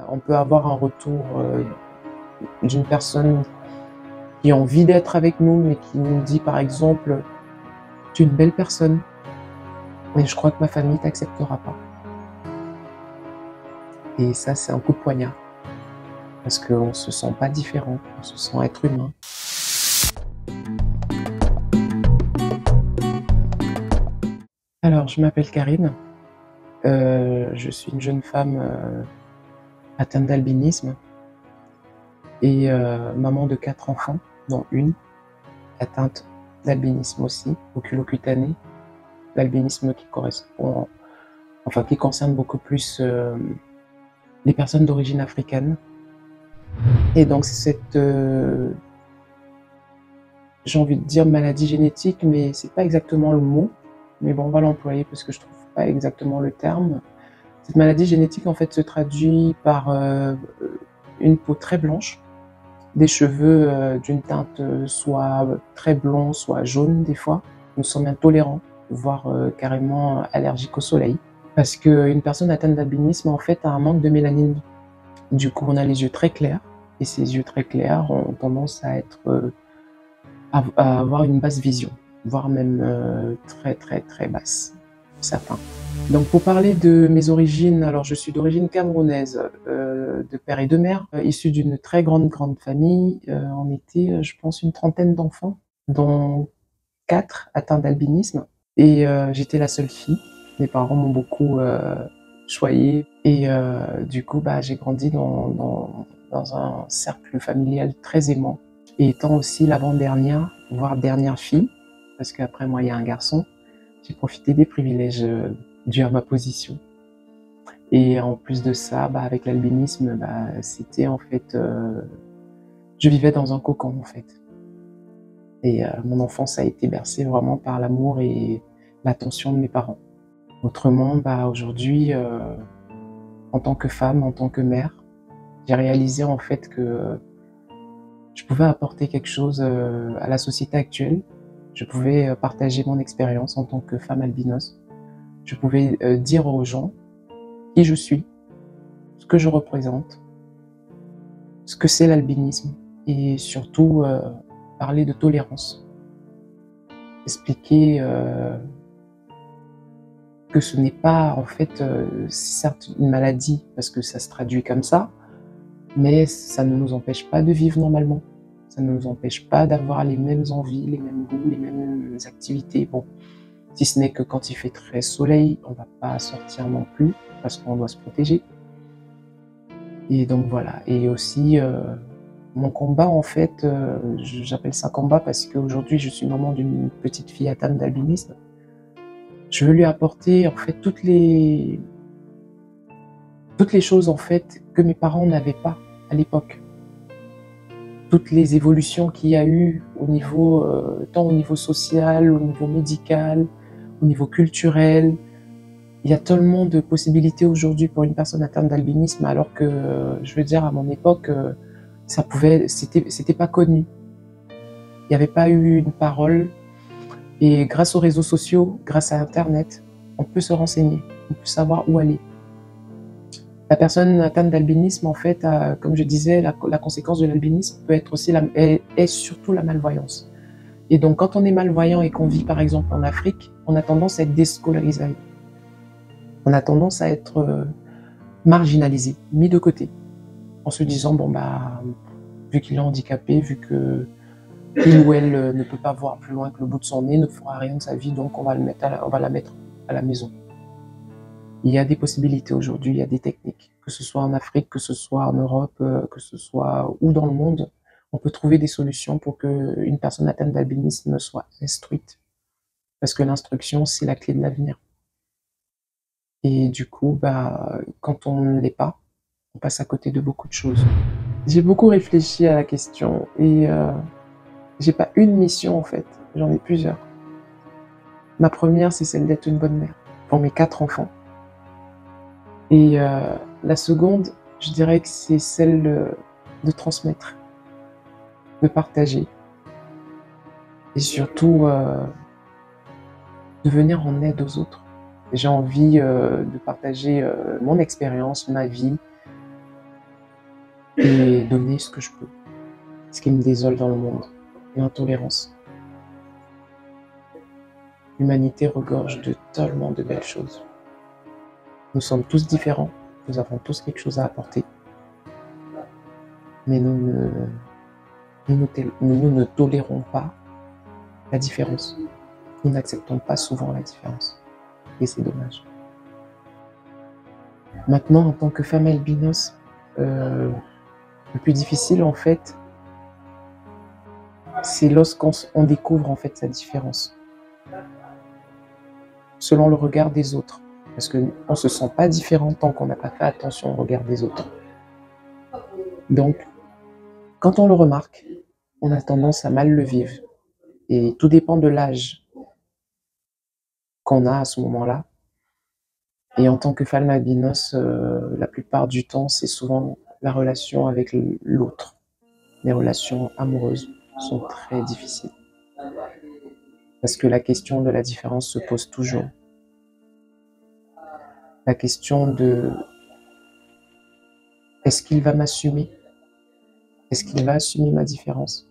On peut avoir un retour d'une personne qui a envie d'être avec nous, mais qui nous dit par exemple « Tu es une belle personne, mais je crois que ma famille t'acceptera pas ». Et ça, c'est un coup de poignard, parce qu'on se sent pas différent, on se sent être humain. Alors, je m'appelle Karine, je suis une jeune femme atteinte d'albinisme et maman de 4 enfants, dont une atteinte d'albinisme aussi, oculocutané, l'albinisme qui correspond, enfin qui concerne beaucoup plus les personnes d'origine africaine. Et donc cette, j'ai envie de dire maladie génétique, mais c'est pas exactement le mot, mais bon, on va l'employer parce que je trouve pas exactement le terme. Cette maladie génétique en fait se traduit par une peau très blanche, des cheveux d'une teinte soit très blond, soit jaune des fois. Nous sommes intolérants, voire carrément allergiques au soleil. Parce qu'une personne atteinte d'albinisme en fait a un manque de mélanine. Du coup, on a les yeux très clairs, et ces yeux très clairs ont tendance à être à avoir une basse vision, voire même très basse, pour certains. Donc pour parler de mes origines, alors je suis d'origine camerounaise, de père et de mère, issue d'une très grande famille. On était, je pense, une trentaine d'enfants, dont 4 atteints d'albinisme, et j'étais la seule fille. Mes parents m'ont beaucoup choyée, et du coup j'ai grandi dans un cercle familial très aimant, et étant aussi l'avant-dernière, voire dernière fille, parce qu'après moi il y a un garçon, j'ai profité des privilèges dus à ma position. Et en plus de ça, avec l'albinisme, c'était en fait, je vivais dans un cocon en fait. Et mon enfance a été bercée vraiment par l'amour et l'attention de mes parents. Autrement, aujourd'hui, en tant que femme, en tant que mère, j'ai réalisé en fait que je pouvais apporter quelque chose à la société actuelle. Je pouvais partager mon expérience en tant que femme albinos. Je pouvais dire aux gens qui je suis, ce que je représente, ce que c'est l'albinisme, et surtout parler de tolérance. Expliquer que ce n'est pas, en fait, certes une maladie, parce que ça se traduit comme ça, mais ça ne nous empêche pas de vivre normalement. Ça ne nous empêche pas d'avoir les mêmes envies, les mêmes goûts, les mêmes activités. Bon, si ce n'est que quand il fait très soleil, on ne va pas sortir non plus, parce qu'on doit se protéger. Et donc voilà, et aussi mon combat en fait, j'appelle ça combat parce qu'aujourd'hui je suis maman d'une petite fille atteinte d'albinisme. Je veux lui apporter en fait toutes les choses en fait que mes parents n'avaient pas à l'époque. Toutes les évolutions qu'il y a eu au niveau, tant au niveau social, au niveau médical, au niveau culturel. Il y a tellement de possibilités aujourd'hui pour une personne atteinte d'albinisme, alors que, je veux dire, à mon époque, c'était pas connu. Il n'y avait pas eu une parole, et grâce aux réseaux sociaux, grâce à Internet, on peut se renseigner, on peut savoir où aller. La personne atteinte d'albinisme, en fait, comme je disais, la conséquence de l'albinisme peut être aussi est surtout la malvoyance. Et donc, quand on est malvoyant et qu'on vit, par exemple, en Afrique, on a tendance à être déscolarisé. On a tendance à être marginalisé, mis de côté, en se disant, vu qu'il est handicapé, vu que il ou elle ne peut pas voir plus loin que le bout de son nez, ne fera rien de sa vie, donc on va la mettre à la maison. Il y a des possibilités aujourd'hui, il y a des techniques, que ce soit en Afrique, que ce soit en Europe, que ce soit où dans le monde, on peut trouver des solutions pour qu'une personne atteinte d'albinisme soit instruite. Parce que l'instruction, c'est la clé de l'avenir. Et du coup, quand on ne l'est pas, on passe à côté de beaucoup de choses. J'ai beaucoup réfléchi à la question, et j'ai pas une mission en fait, j'en ai plusieurs. Ma première, c'est celle d'être une bonne mère pour mes 4 enfants. Et la seconde, je dirais que c'est celle de transmettre, de partager, et surtout de venir en aide aux autres. J'ai envie de partager mon expérience, ma vie, et donner ce que je peux. Ce qui me désole dans le monde, l'intolérance. L'humanité regorge de tellement de belles choses. Nous sommes tous différents, nous avons tous quelque chose à apporter, mais nous ne tolérons pas la différence. Nous n'acceptons pas souvent la différence, et c'est dommage. Maintenant, en tant que femme albinos, le plus difficile en fait, c'est lorsqu'on découvre en fait sa différence, selon le regard des autres, parce qu'on ne se sent pas différent tant qu'on n'a pas fait attention au regard des autres. Donc, quand on le remarque, on a tendance à mal le vivre, et tout dépend de l'âge qu'on a à ce moment-là. Et en tant que femme albinos, la plupart du temps, c'est souvent la relation avec l'autre. Les relations amoureuses sont très difficiles. Parce que la question de la différence se pose toujours. La question de est-ce qu'il va m'assumer? Est-ce qu'il va assumer ma différence?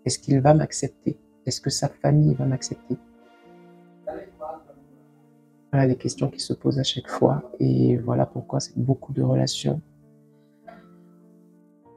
Est-ce qu'il va m'accepter? Est-ce que sa famille va m'accepter? Voilà les questions qui se posent à chaque fois. Et voilà pourquoi beaucoup de relations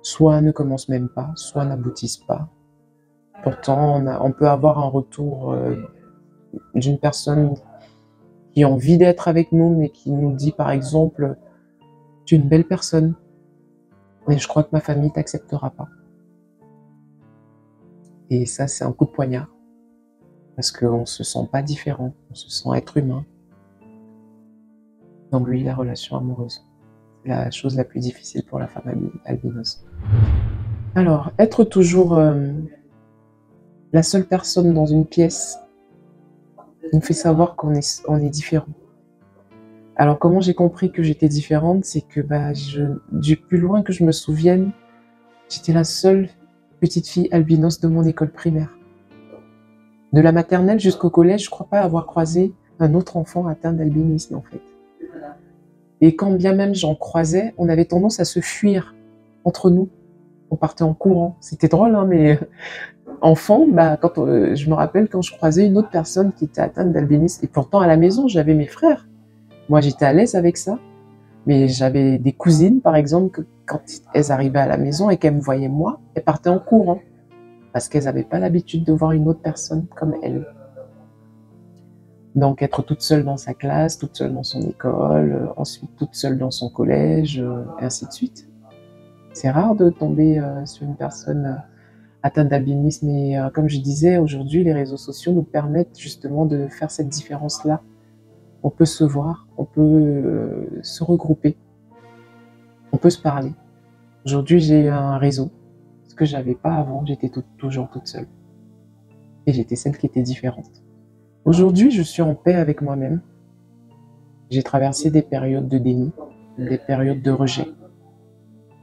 soit ne commencent même pas, soit n'aboutissent pas. Pourtant, on peut avoir un retour d'une personne qui a envie d'être avec nous, mais qui nous dit par exemple « Tu es une belle personne, mais je crois que ma famille ne t'acceptera pas. » Et ça, c'est un coup de poignard, parce qu'on ne se sent pas différent, on se sent être humain. Donc oui, la relation amoureuse, c'est la chose la plus difficile pour la femme albinos. Alors, être toujours la seule personne dans une pièce nous fait savoir qu'on est différent. Alors comment j'ai compris que j'étais différente, c'est que du plus loin que je me souvienne, j'étais la seule petite fille albinos de mon école primaire. De la maternelle jusqu'au collège, je crois pas avoir croisé un autre enfant atteint d'albinisme en fait. Et quand bien même j'en croisais, on avait tendance à se fuir entre nous. On partait en courant. C'était drôle, hein, mais enfant, je me rappelle quand je croisais une autre personne qui était atteinte d'albinisme, et pourtant à la maison, j'avais mes frères. Moi, j'étais à l'aise avec ça, mais j'avais des cousines, par exemple, que quand elles arrivaient à la maison et qu'elles me voyaient moi, elles partaient en courant, parce qu'elles n'avaient pas l'habitude de voir une autre personne comme elles. Donc, être toute seule dans sa classe, toute seule dans son école, ensuite toute seule dans son collège, et ainsi de suite. C'est rare de tomber sur une personne atteinte d'albinisme, et comme je disais, aujourd'hui, les réseaux sociaux nous permettent justement de faire cette différence-là. On peut se voir, on peut se regrouper, on peut se parler. Aujourd'hui, j'ai un réseau, ce que j'avais pas avant, j'étais toujours toute seule. Et j'étais celle qui était différente. Aujourd'hui, je suis en paix avec moi-même. J'ai traversé des périodes de déni, des périodes de rejet.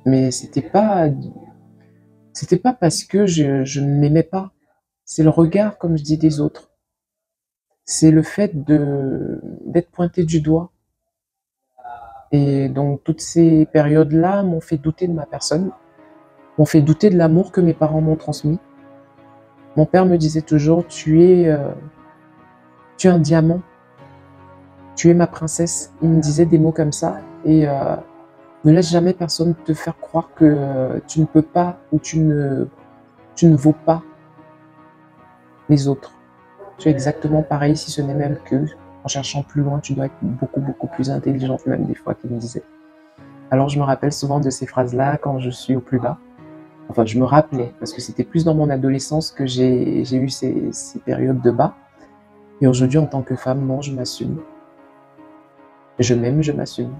Mais c'était pas parce que je ne m'aimais pas. C'est le regard, comme je dis, des autres. C'est le fait d'être pointé du doigt. Et donc, toutes ces périodes-là m'ont fait douter de ma personne, m'ont fait douter de l'amour que mes parents m'ont transmis. Mon père me disait toujours, tu es un diamant, tu es ma princesse. Il me disait des mots comme ça. Et ne laisse jamais personne te faire croire que tu ne peux pas ou tu ne vaux pas les autres. Tu es exactement pareil, si ce n'est même que, en cherchant plus loin, tu dois être beaucoup, beaucoup plus intelligente, même des fois, qu'il me disait. Alors je me rappelle souvent de ces phrases-là quand je suis au plus bas. Enfin, je me rappelais, parce que c'était plus dans mon adolescence que j'ai eu ces périodes de bas. Et aujourd'hui, en tant que femme, non, je m'assume. Je m'aime, je m'assume.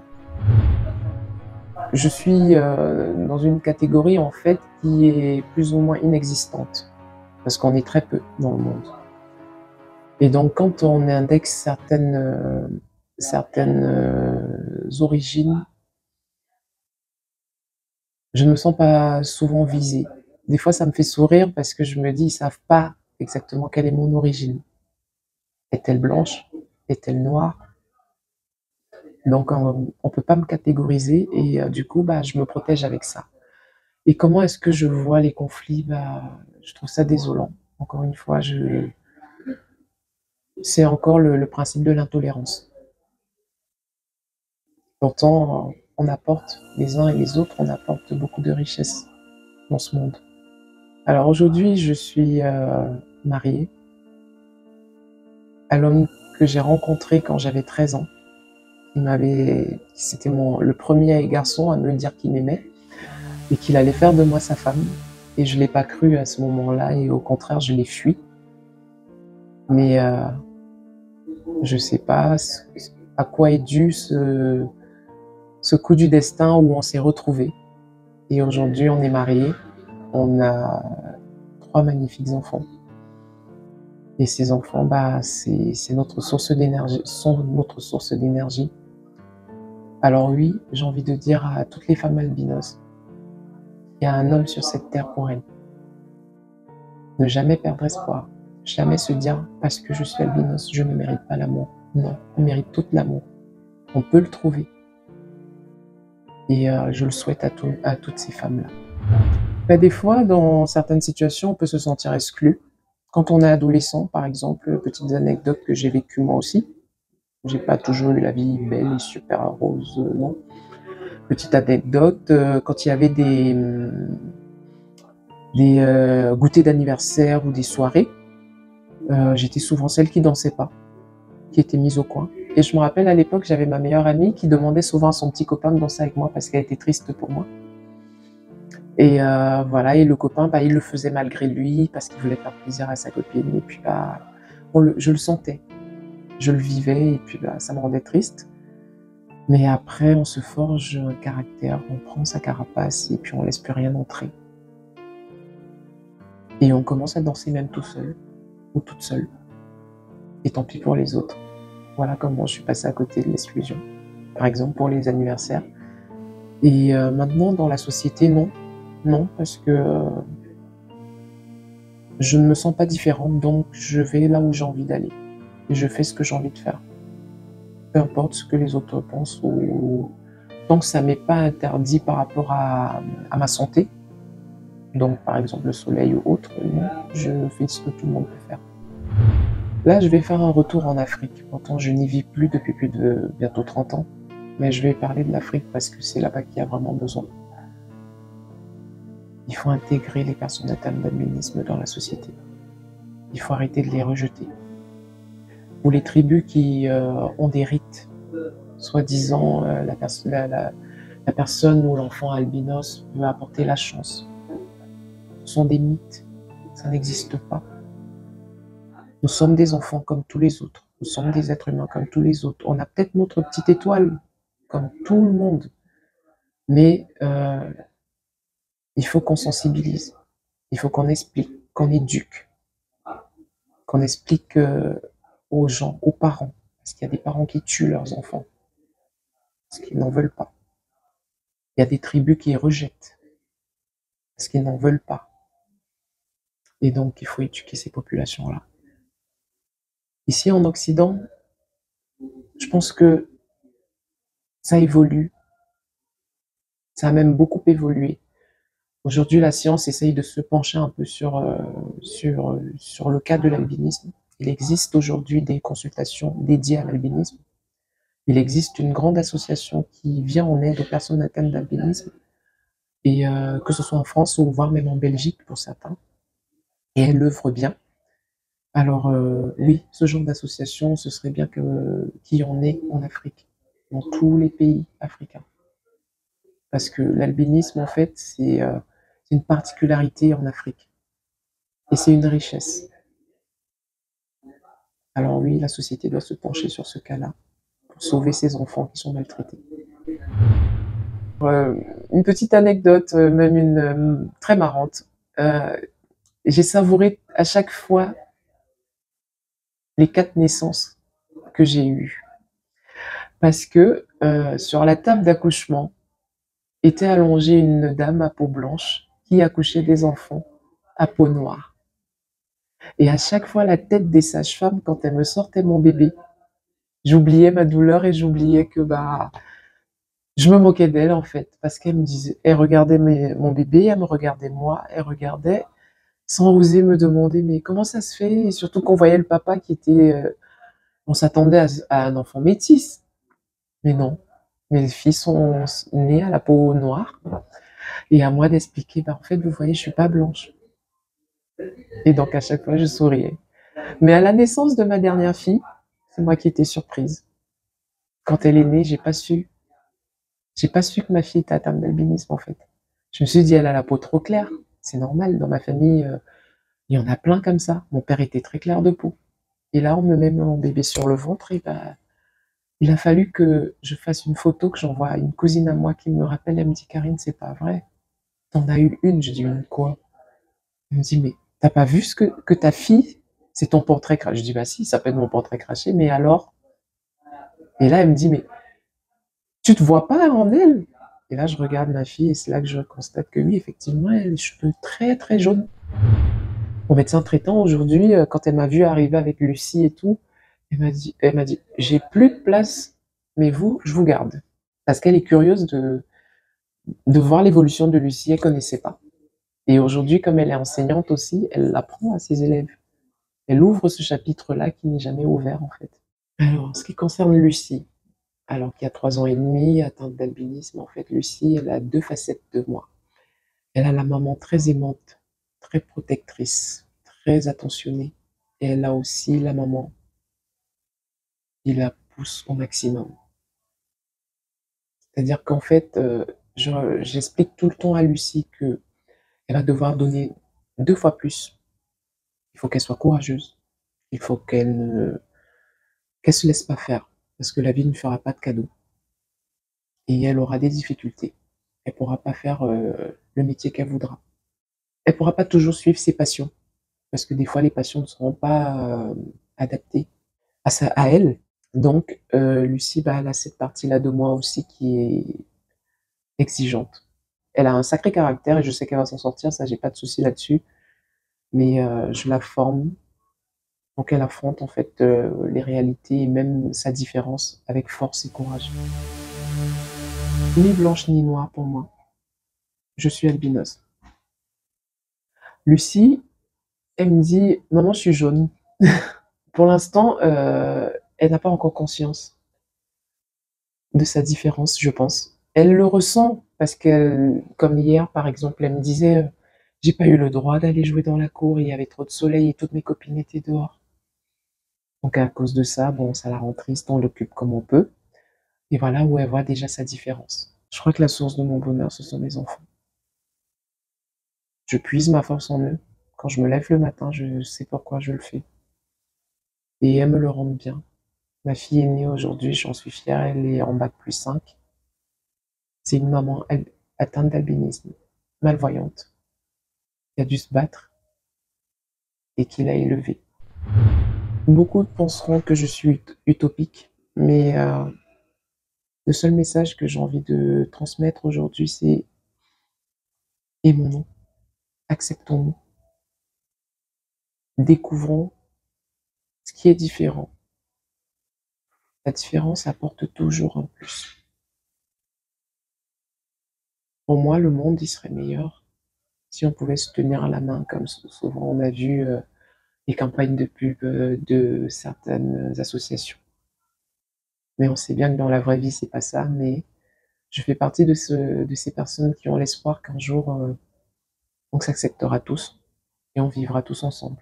Je suis dans une catégorie, en fait, qui est plus ou moins inexistante. Parce qu'on est très peu dans le monde. Et donc, quand on indexe certaines origines, je ne me sens pas souvent visée. Des fois, ça me fait sourire parce que je me dis, ils savent pas exactement quelle est mon origine. Est-elle blanche? Est-elle noire? Donc, on peut pas me catégoriser et du coup, je me protège avec ça. Et comment est-ce que je vois les conflits? Je trouve ça désolant. Encore une fois, c'est encore le principe de l'intolérance. Pourtant, on apporte, les uns et les autres, on apporte beaucoup de richesses dans ce monde. Alors aujourd'hui, je suis mariée à l'homme que j'ai rencontré quand j'avais 13 ans. C'était le premier garçon à me dire qu'il m'aimait et qu'il allait faire de moi sa femme. Et je l'ai pas cru à ce moment-là, et au contraire, je l'ai fui. Mais je sais pas à quoi est dû ce coup du destin où on s'est retrouvés. Et aujourd'hui, on est mariés. On a 3 magnifiques enfants. Et ces enfants, c'est notre source d'énergie, sont notre source d'énergie. Alors oui, j'ai envie de dire à toutes les femmes albinos, il y a un homme sur cette terre pour elles. Ne jamais perdre espoir. Jamais se dire, parce que je suis albinos, je ne mérite pas l'amour. Non, on mérite tout l'amour. On peut le trouver. Et je le souhaite à toutes ces femmes-là. Des fois, dans certaines situations, on peut se sentir exclu. Quand on est adolescent, par exemple, petites anecdotes que j'ai vécues moi aussi. J'ai pas toujours eu la vie belle et super rose, non. Petite anecdote, quand il y avait des goûters d'anniversaire ou des soirées, j'étais souvent celle qui dansait pas, qui était mise au coin. Et je me rappelle à l'époque, j'avais ma meilleure amie qui demandait souvent à son petit copain de danser avec moi parce qu'elle était triste pour moi. Et voilà, et le copain, il le faisait malgré lui parce qu'il voulait faire plaisir à sa copine. Et puis je le sentais, je le vivais, et puis ça me rendait triste. Mais après, on se forge un caractère, on prend sa carapace et puis on laisse plus rien entrer. Et on commence à danser même tout seul ou toute seule. Et tant pis pour les autres. Voilà comment je suis passée à côté de l'exclusion. Par exemple pour les anniversaires. Et maintenant dans la société, non. Non, parce que je ne me sens pas différente, donc je vais là où j'ai envie d'aller. Et je fais ce que j'ai envie de faire. Peu importe ce que les autres pensent, ou tant que ça m'est pas interdit par rapport à ma santé. Donc par exemple le soleil ou autre, non, je fais ce que tout le monde peut faire. Là, je vais faire un retour en Afrique. Pourtant, je n'y vis plus depuis plus de bientôt 30 ans. Mais je vais parler de l'Afrique parce que c'est là-bas qu'il y a vraiment besoin. Il faut intégrer les personnes atteintes d'albinisme dans la société. Il faut arrêter de les rejeter. Ou les tribus qui ont des rites, soi-disant la personne ou l'enfant albinos veut apporter la chance. Ce sont des mythes, ça n'existe pas. Nous sommes des enfants comme tous les autres. Nous sommes des êtres humains comme tous les autres. On a peut-être notre petite étoile, comme tout le monde. Mais il faut qu'on sensibilise. Il faut qu'on explique, qu'on éduque. Qu'on explique aux gens, aux parents. Parce qu'il y a des parents qui tuent leurs enfants. Parce qu'ils n'en veulent pas. Il y a des tribus qui rejettent. Parce qu'ils n'en veulent pas. Et donc, il faut éduquer ces populations-là. Ici, en Occident, je pense que ça évolue. Ça a même beaucoup évolué. Aujourd'hui, la science essaye de se pencher un peu sur le cas de l'albinisme. Il existe aujourd'hui des consultations dédiées à l'albinisme. Il existe une grande association qui vient en aide aux personnes atteintes d'albinisme, et que ce soit en France ou voire même en Belgique pour certains. Et elle œuvre bien. Alors oui, ce genre d'association, ce serait bien qu'il y en ait en Afrique, dans tous les pays africains. Parce que l'albinisme, en fait, c'est une particularité en Afrique. Et c'est une richesse. Alors oui, la société doit se pencher sur ce cas-là, pour sauver ces enfants qui sont maltraités. Une petite anecdote, même une très marrante. J'ai savouré à chaque fois les 4 naissances que j'ai eues. Parce que sur la table d'accouchement était allongée une dame à peau blanche qui accouchait des enfants à peau noire. Et à chaque fois, la tête des sages-femmes, quand elles me sortaient mon bébé, j'oubliais ma douleur et j'oubliais que Je me moquais d'elle, en fait, parce qu'elle me disait, elle regardait mon bébé, elle me regardait moi, elle regardait sans oser me demander, mais comment ça se fait? Et surtout qu'on voyait le papa qui était, on s'attendait à un enfant métis. Mais non, mes filles sont nées à la peau noire. Et à moi d'expliquer, bah, en fait, vous voyez, je suis pas blanche. Et donc, à chaque fois, je souriais. Mais à la naissance de ma dernière fille, c'est moi qui étais surprise. Quand elle est née, j'ai pas su. J'ai pas su que ma fille était atteinte d'albinisme, en fait. Je me suis dit, elle a la peau trop claire. C'est normal, dans ma famille, il y en a plein comme ça. Mon père était très clair de peau. Et là, on me met mon bébé sur le ventre et bah, il a fallu que je fasse une photo que j'envoie à une cousine à moi qui me rappelle. Elle me dit, Karine, c'est pas vrai. T'en as eu une. Je dis, une quoi? Elle me dit, mais t'as pas vu que ta fille, c'est ton portrait craché? Je dis, bah si, ça peut être mon portrait craché, mais alors? Et là, elle me dit, mais tu te vois pas en elle? Et là, je regarde ma fille et c'est là que je constate que oui, effectivement, elle a les cheveux très très jaunes. Mon médecin traitant aujourd'hui, quand elle m'a vu arriver avec Lucie et tout, elle m'a dit, j'ai plus de place, mais vous, je vous garde. Parce qu'elle est curieuse de voir l'évolution de Lucie, elle connaissait pas. Et aujourd'hui, comme elle est enseignante aussi, elle l'apprend à ses élèves. Elle ouvre ce chapitre-là qui n'est jamais ouvert en fait. Alors, en ce qui concerne Lucie, alors qu'il y a 3 ans et demi, atteinte d'albinisme, en fait, Lucie, elle a deux facettes de moi. Elle a la maman très aimante, très protectrice, très attentionnée. Et elle a aussi la maman qui la pousse au maximum. C'est-à-dire qu'en fait, j'explique tout le temps à Lucie que elle va devoir donner 2 fois plus. Il faut qu'elle soit courageuse. Il faut qu'elle se laisse pas faire. Parce que la vie ne fera pas de cadeaux. Et elle aura des difficultés. Elle pourra pas faire le métier qu'elle voudra. Elle pourra pas toujours suivre ses passions. Parce que des fois, les passions ne seront pas adaptées à elle. Donc, Lucie, bah, elle a cette partie-là de moi aussi qui est exigeante. Elle a un sacré caractère et je sais qu'elle va s'en sortir, ça, j'ai pas de souci là-dessus. Mais je la forme pour qu'elle affronte en fait les réalités et même sa différence avec force et courage. Ni blanche ni noire pour moi. Je suis albinos. Lucie, elle me dit, maman, je suis jaune. Pour l'instant, elle n'a pas encore conscience de sa différence, je pense. Elle le ressent parce que, comme hier, par exemple, elle me disait, j'ai pas eu le droit d'aller jouer dans la cour, il y avait trop de soleil et toutes mes copines étaient dehors. Donc à cause de ça, bon, ça la rend triste, on l'occupe comme on peut. Et voilà où elle voit déjà sa différence. Je crois que la source de mon bonheur, ce sont mes enfants. Je puise ma force en eux. Quand je me lève le matin, je sais pourquoi je le fais. Et elles me le rendent bien. Ma fille est née aujourd'hui, j'en suis fière, elle est en bac+5. C'est une maman atteinte d'albinisme, malvoyante, qui a dû se battre et qui l'a élevée. Beaucoup penseront que je suis utopique, mais le seul message que j'ai envie de transmettre aujourd'hui, c'est aimons-nous, acceptons-nous, découvrons ce qui est différent. La différence apporte toujours un plus. Pour moi, le monde, il serait meilleur si on pouvait se tenir à la main, comme souvent on a vu les campagnes de pub de certaines associations. Mais on sait bien que dans la vraie vie, c'est pas ça. Mais je fais partie de ces personnes qui ont l'espoir qu'un jour, on s'acceptera tous et on vivra tous ensemble.